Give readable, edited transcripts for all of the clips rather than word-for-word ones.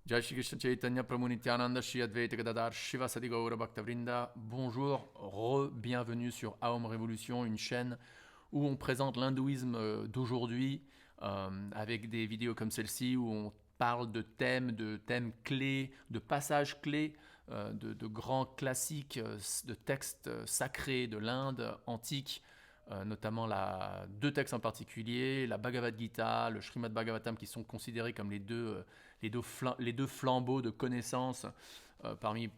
Jai Shri Krishna Chaitanya Prabhu Nityananda Shri Advaita Gadadhar Shivasadi Gaura Bhaktavrinda. Bonjour, bienvenue sur Aum Révolution, une chaîne où on présente l'hindouisme d'aujourd'hui avec des vidéos comme celle-ci où on parle de thèmes clés, de passages clés, de grands classiques, de textes sacrés de l'Inde antique, notamment deux textes en particulier, la Bhagavad Gita, le Srimad Bhagavatam, qui sont considérés comme les deux flambeaux de connaissances parmi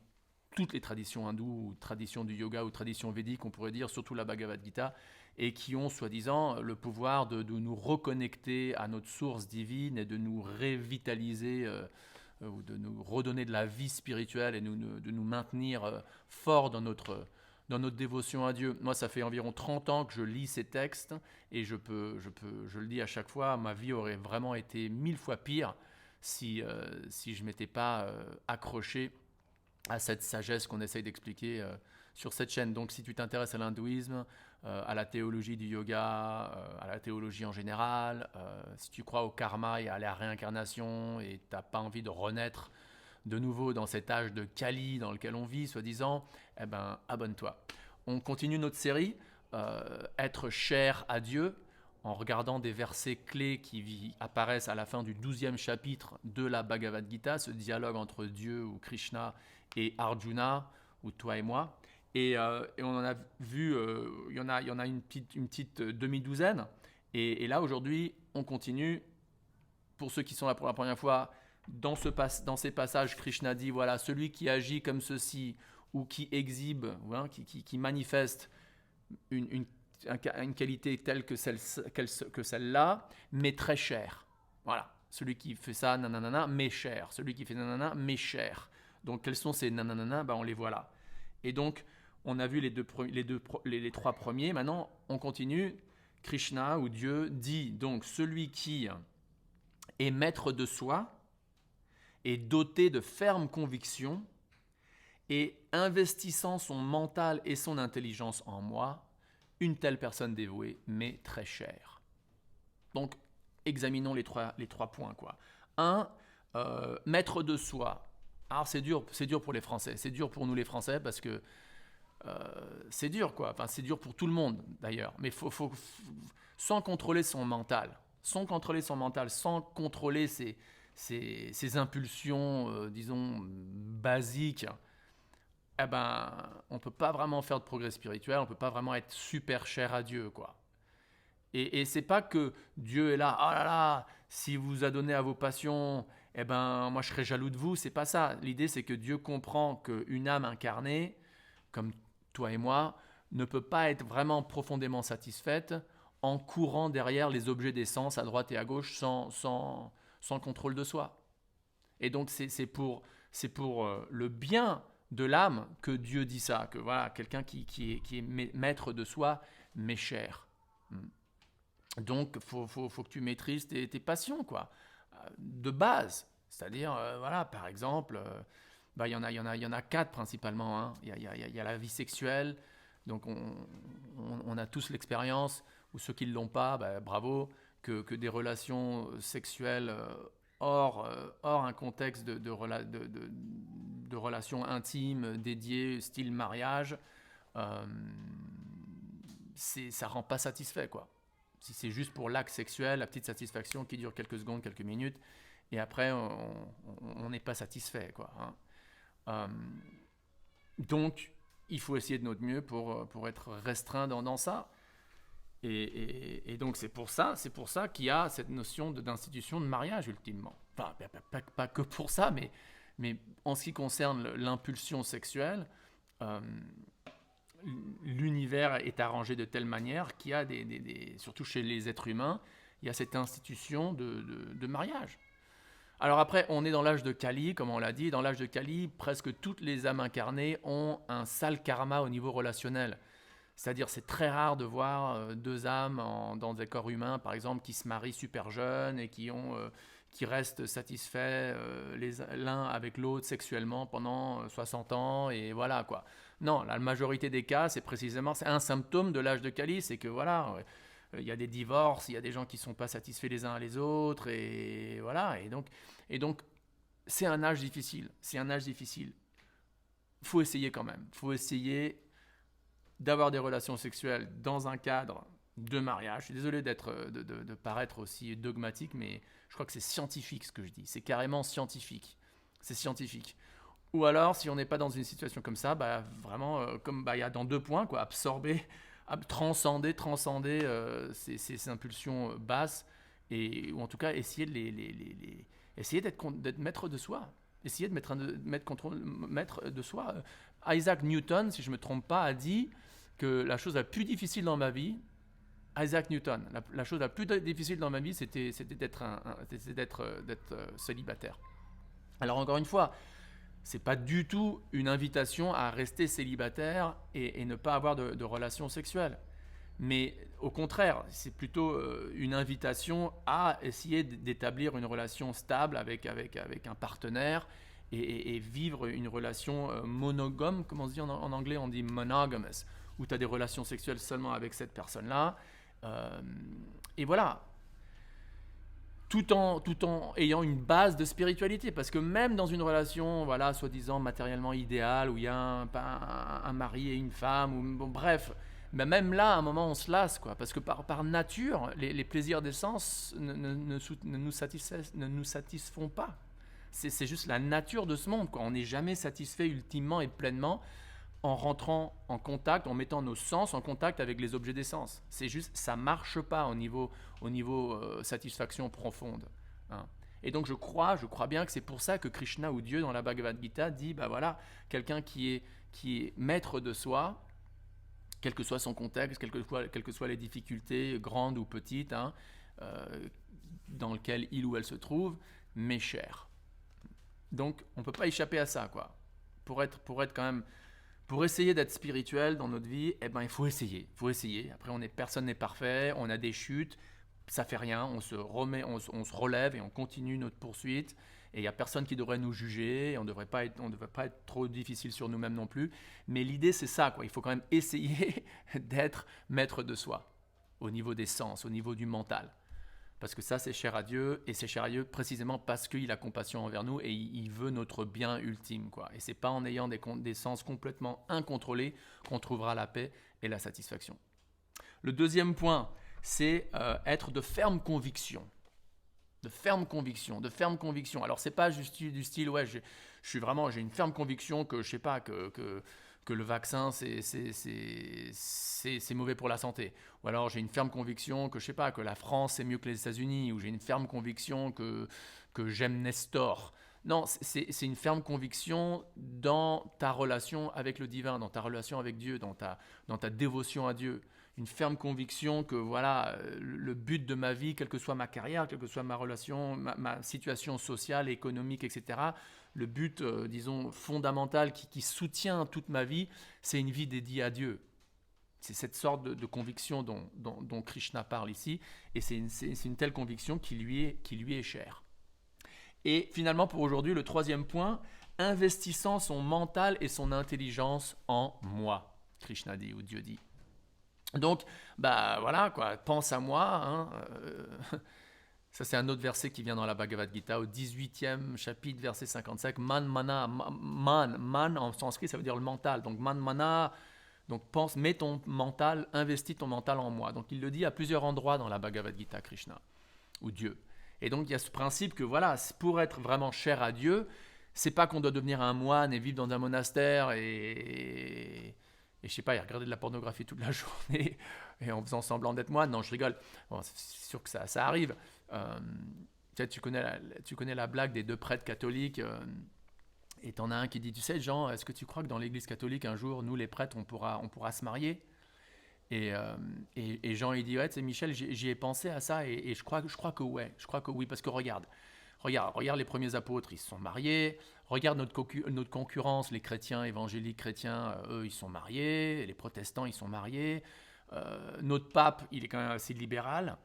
toutes les traditions hindoues, ou traditions du yoga, ou traditions védiques, on pourrait dire, surtout la Bhagavad Gita, et qui ont soi-disant le pouvoir de nous reconnecter à notre source divine et de nous révitaliser ou de nous redonner de la vie spirituelle et de nous maintenir forts dans notre dévotion à Dieu. Moi, ça fait environ 30 ans que je lis ces textes et je le dis à chaque fois, ma vie aurait vraiment été 1000 fois pire si je ne m'étais pas accroché à cette sagesse qu'on essaye d'expliquer sur cette chaîne. Donc si tu t'intéresses à l'hindouisme, à la théologie du yoga, à la théologie en général, si tu crois au karma et à la réincarnation et tu n'as pas envie de renaître de nouveau dans cet âge de Kali dans lequel on vit, soi-disant, eh ben, abonne-toi. On continue notre série, être cher à Dieu, en regardant des versets clés qui apparaissent à la fin du 12e chapitre de la Bhagavad Gita, ce dialogue entre Dieu ou Krishna et Arjuna, ou toi et moi. Et on en a vu, il y en a une petite demi-douzaine. Et là, aujourd'hui, on continue. Pour ceux qui sont là pour la première fois, dans ces passages, Krishna dit, voilà, celui qui agit comme ceci, ou qui exhibe, hein, qui manifeste une qualité telle que celle-là, mais très chère. Voilà. Celui qui fait ça, nanana, mais cher. Celui qui fait nanana, mais cher. Donc, quels sont ces nanana? On les voit là. Et donc, on a vu les trois premiers. Maintenant, on continue. Krishna ou Dieu dit donc celui qui est maître de soi, est doté de fermes convictions et investissant son mental et son intelligence en moi, une telle personne dévouée m'est très chère. Donc, examinons les trois points. Un, maître de soi. Alors, c'est dur pour les Français. C'est dur pour nous les Français parce que c'est dur, quoi. Enfin, c'est dur pour tout le monde, d'ailleurs. Mais sans contrôler son mental. Sans contrôler ses impulsions, disons, basiques, eh ben, on ne peut pas vraiment faire de progrès spirituel, on ne peut pas vraiment être super cher à Dieu, quoi. Et c'est pas que Dieu est là, oh là là, si vous a donné à vos passions, eh ben, moi je serais jaloux de vous, c'est pas ça. L'idée, c'est que Dieu comprend qu'une âme incarnée, comme toi et moi, ne peut pas être vraiment profondément satisfaite en courant derrière les objets des sens à droite et à gauche sans contrôle de soi. Et donc c'est pour le bien de l'âme que Dieu dit ça, que voilà, quelqu'un qui est maître de soi, mais cher. Donc faut que tu maîtrises tes passions, quoi, de base. C'est-à-dire, voilà, par exemple, il y en a quatre principalement. Hein. Il y a la vie sexuelle, donc on a tous l'expérience, ou ceux qui ne l'ont pas, bravo, que des relations sexuelles hors un contexte de relations intimes dédiées, style mariage, euh, ça rend pas satisfait, quoi. Si c'est juste pour l'acte sexuel, la petite satisfaction qui dure quelques secondes, quelques minutes, et après on n'est pas satisfait, quoi. Hein. Euh, donc il faut essayer de notre mieux pour être restreint dans ça. Et donc c'est pour ça qu'il y a cette notion d'institution de mariage ultimement. Enfin, pas que pour ça, mais en ce qui concerne l'impulsion sexuelle, euh, l'univers est arrangé de telle manière qu'il y a surtout chez les êtres humains, il y a cette institution de mariage. Alors après, on est dans l'âge de Kali, comme on l'a dit. Dans l'âge de Kali, presque toutes les âmes incarnées ont un sale karma au niveau relationnel. C'est-à-dire, c'est très rare de voir deux âmes dans des corps humains, par exemple, qui se marient super jeunes et qui restent satisfaits l'un avec l'autre sexuellement pendant 60 ans, et voilà, quoi. Non, la majorité des cas, c'est un symptôme de l'âge de Kali, c'est que voilà, il y a des divorces, il y a des gens qui ne sont pas satisfaits les uns les autres, et voilà. Et donc c'est un âge difficile. Faut essayer quand même. Faut essayer d'avoir des relations sexuelles dans un cadre de mariage. Je suis désolé de paraître aussi dogmatique, mais je crois que c'est scientifique ce que je dis. C'est carrément scientifique. C'est scientifique. Ou alors, si on n'est pas dans une situation comme ça, vraiment, comme il y a dans 2 points, quoi, absorber, transcender ces impulsions basses, ou en tout cas essayer essayer d'être maître de soi. Essayer de maître de soi. Isaac Newton, si je ne me trompe pas, a dit que la chose la plus difficile dans ma vie, Isaac Newton, la chose la plus difficile dans ma vie, c'était d'être célibataire. Alors encore une fois, c'est pas du tout une invitation à rester célibataire et ne pas avoir de relations sexuelles. Mais au contraire, c'est plutôt une invitation à essayer d'établir une relation stable avec un partenaire et vivre une relation monogame, comme on se dit en anglais, on dit monogamous, où tu as des relations sexuelles seulement avec cette personne-là. Et voilà, tout en ayant une base de spiritualité, parce que même dans une relation, voilà, soi-disant matériellement idéale, où il y a un mari et une femme, ou bon, bref, mais même là, à un moment, on se lasse, quoi, parce que par nature, les plaisirs des sens ne nous satisfont pas. C'est juste la nature de ce monde, quoi. On n'est jamais satisfait ultimement et pleinement en rentrant en contact, en mettant nos sens en contact avec les objets des sens. C'est juste, ça marche pas au niveau satisfaction profonde. Hein. Et donc je crois bien que c'est pour ça que Krishna ou Dieu dans la Bhagavad Gita dit, voilà, quelqu'un qui est maître de soi, quel que soit son contexte, quelles que soient les difficultés, grandes ou petites, dans lesquelles il ou elle se trouve, m'est cher. Donc on ne peut pas échapper à ça, quoi. Pour essayer d'être spirituel dans notre vie, il faut essayer. Après, personne n'est parfait, on a des chutes, ça fait rien, on se relève et on continue notre poursuite. Et il n'y a personne qui devrait nous juger, on ne devrait pas être trop difficile sur nous-mêmes non plus. Mais l'idée, c'est ça, quoi. Il faut quand même essayer d'être maître de soi, au niveau des sens, au niveau du mental. Parce que ça, c'est cher à Dieu, et c'est cher à Dieu précisément parce qu'il a compassion envers nous et il veut notre bien ultime, quoi. Et c'est pas en ayant des sens complètement incontrôlés qu'on trouvera la paix et la satisfaction. Le deuxième point, c'est être de ferme conviction. De ferme conviction. Alors, c'est pas juste du style, ouais, j'ai une ferme conviction que, je sais pas, que le vaccin, c'est mauvais pour la santé. Ou alors, j'ai une ferme conviction que, je sais pas, que la France, c'est mieux que les États-Unis. Ou j'ai une ferme conviction que j'aime Nestor. Non, c'est une ferme conviction dans ta relation avec le divin, dans ta relation avec Dieu, dans ta dévotion à Dieu. Une ferme conviction que voilà, le but de ma vie, quelle que soit ma carrière, quelle que soit ma relation, ma situation sociale, économique, etc., le but, disons, fondamental qui soutient toute ma vie, c'est une vie dédiée à Dieu. C'est cette sorte de conviction dont Krishna parle ici, et c'est une telle conviction qui lui est chère. Et finalement, pour aujourd'hui, le troisième point, investissant son mental et son intelligence en moi, Krishna dit, ou Dieu dit. Donc, voilà, quoi, pense à moi. Hein, ça, c'est un autre verset qui vient dans la Bhagavad Gita, au 18e chapitre, verset 55. Man en sanskrit, ça veut dire le mental. Donc, man mana, donc mets ton mental, investis ton mental en moi. Donc, il le dit à plusieurs endroits dans la Bhagavad Gita, Krishna, ou Dieu. Et donc, il y a ce principe que, voilà, pour être vraiment cher à Dieu, c'est pas qu'on doit devenir un moine et vivre dans un monastère et je sais pas, il regardait de la pornographie toute la journée et en faisant semblant d'être moine. Non, je rigole. Bon, c'est sûr que ça arrive. Tu connais la blague des 2 prêtres catholiques et t'en as un qui dit, tu sais Jean, est-ce que tu crois que dans l'église catholique un jour, nous les prêtres, on pourra se marier ? Et Jean il dit, ouais, tu sais Michel, j'y ai pensé à ça et je crois que oui, parce que regarde les premiers apôtres, ils se sont mariés. Regarde notre concurrence, les chrétiens, évangéliques chrétiens, eux, ils sont mariés. Les protestants, ils sont mariés. Notre pape, il est quand même assez libéral.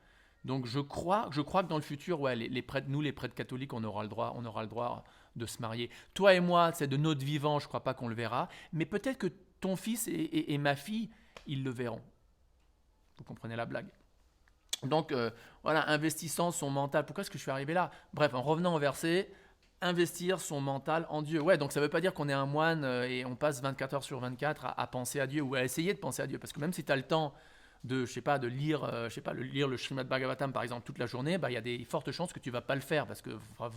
Donc je crois que dans le futur, ouais, les prêtres catholiques, on aura le droit de se marier. Toi et moi, c'est de notre vivant, je ne crois pas qu'on le verra. Mais peut-être que ton fils et ma fille, ils le verront. Vous comprenez la blague ? Donc, voilà, investissant son mental. Pourquoi est-ce que je suis arrivé là ? Bref, en revenant au verset, investir son mental en Dieu. Ouais, donc ça ne veut pas dire qu'on est un moine et on passe 24 heures sur 24 à penser à Dieu ou à essayer de penser à Dieu. Parce que même si tu as le temps de, de lire, lire le Srimad Bhagavatam par exemple toute la journée, il y a des fortes chances que tu ne vas pas le faire parce que faut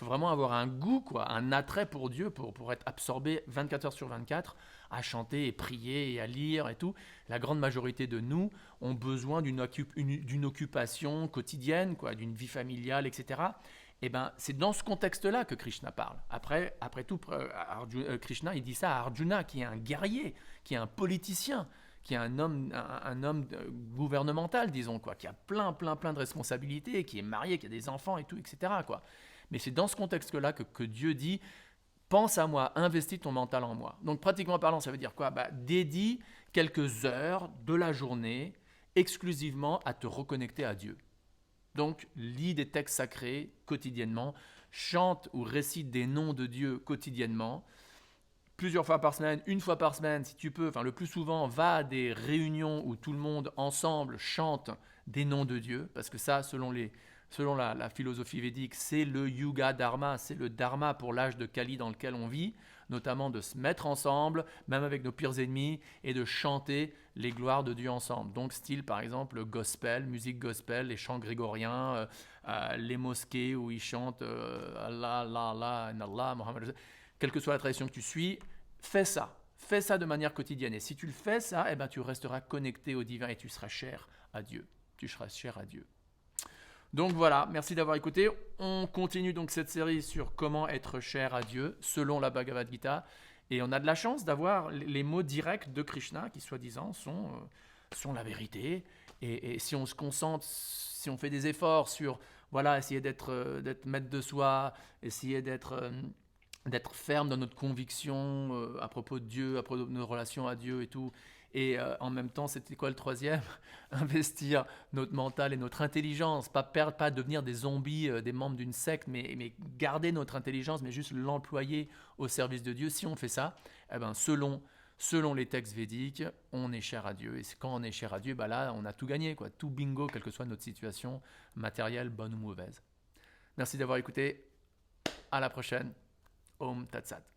vraiment avoir un goût, quoi, un attrait pour Dieu pour être absorbé 24 heures sur 24 à chanter et prier et à lire et tout. La grande majorité de nous ont besoin d'une occupation quotidienne, quoi, d'une vie familiale, etc. Et c'est dans ce contexte-là que Krishna parle. Après tout, Krishna, il dit ça à Arjuna, qui est un guerrier, qui est un politicien, qui est un homme gouvernemental, disons, quoi, qui a plein de responsabilités, qui est marié, qui a des enfants et tout, etc., quoi. Mais c'est dans ce contexte-là que Dieu dit « Pense à moi, investis ton mental en moi ». Donc pratiquement parlant, ça veut dire quoi ? Dédie quelques heures de la journée exclusivement à te reconnecter à Dieu. Donc, lis des textes sacrés quotidiennement, chante ou récite des noms de Dieu quotidiennement, plusieurs fois par semaine, une fois par semaine si tu peux, le plus souvent, va à des réunions où tout le monde ensemble chante des noms de Dieu, parce que ça, selon la philosophie védique, c'est le Yuga Dharma, c'est le Dharma pour l'âge de Kali dans lequel on vit, notamment de se mettre ensemble, même avec nos pires ennemis, et de chanter les gloires de Dieu ensemble. Donc style par exemple le gospel, musique gospel, les chants grégoriens, les mosquées où ils chantent Allah, Allah, Allah, Allah, Muhammad, quelle que soit la tradition que tu suis, fais ça de manière quotidienne. Et si tu le fais ça, tu resteras connecté au divin et tu seras cher à Dieu. Tu seras cher à Dieu. Donc voilà, merci d'avoir écouté. On continue donc cette série sur comment être cher à Dieu selon la Bhagavad Gita. Et on a de la chance d'avoir les mots directs de Krishna qui, soi-disant, sont la vérité. Et si on se concentre, si on fait des efforts sur essayer d'être maître de soi, essayer d'être ferme dans notre conviction à propos de Dieu, à propos de nos relations à Dieu et tout. Et en même temps, c'était quoi le troisième ? Investir notre mental et notre intelligence, pas devenir des zombies, des membres d'une secte, mais garder notre intelligence, mais juste l'employer au service de Dieu. Si on fait ça, selon les textes védiques, on est cher à Dieu. Et quand on est cher à Dieu, là, on a tout gagné, quoi. Tout bingo, quelle que soit notre situation matérielle, bonne ou mauvaise. Merci d'avoir écouté. À la prochaine. Om Tat Sat.